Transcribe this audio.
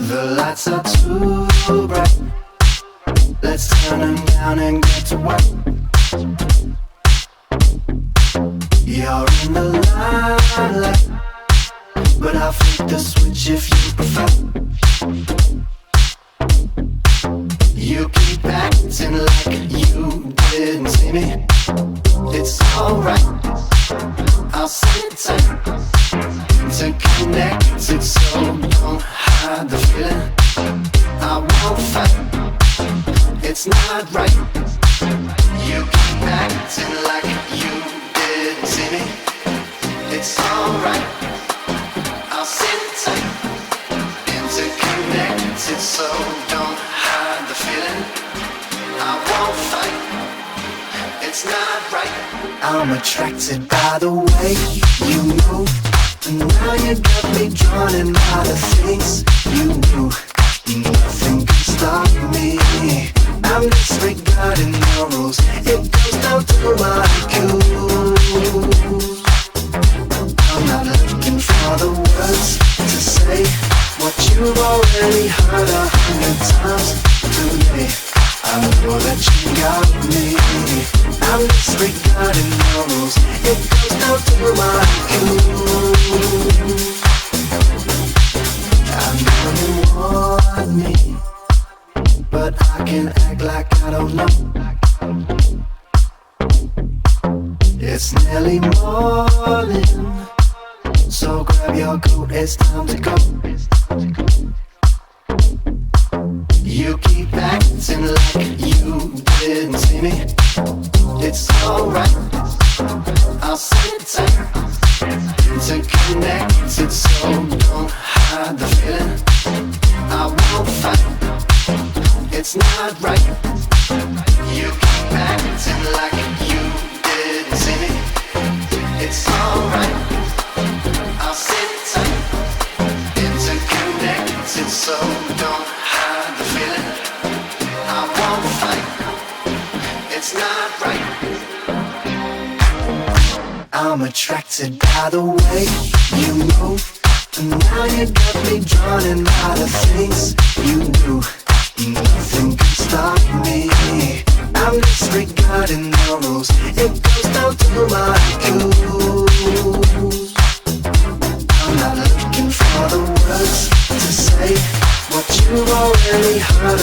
The lights are too bright. Let's turn them down and get to work. You're in the limelight, but I'll flip the switch if you prefer. You keep acting like you didn't see me. It's alright, I'll sit tight to connect it, so don't hide the feeling. I won't fight, it's not right. You keep acting like you didn't see me. It's alright, I'll sit tight interconnected, so don't hide the feeling. I won't fight, it's not right. I'm attracted by the way you move, and now you got me drawn in by the things you do. Nothing can stop me. I'm disregarding your rules. It goes down to my cues. I'm not looking for the words to say what you've already heard 100 times today. I know that you got me. I'm disregarding your rules. It goes down to my cues. I know you want me, but I can act like I don't know. It's nearly morning, so grab your coat, it's time to go. You keep acting like you didn't see me. It's alright, I'll sit tight interconnected, so don't hide the feeling. I won't fight, it's not right. You keep acting like you didn't see me. It's alright, I'll sit tight interconnected, so don't hide the feeling. I won't fight, it's not right. I'm attracted by the way you move, and now you got me drawn in by the things you do. Nothing can stop me. I'm disregarding the rules. It goes down to my cues. I'm not looking for the words to say what you've already heard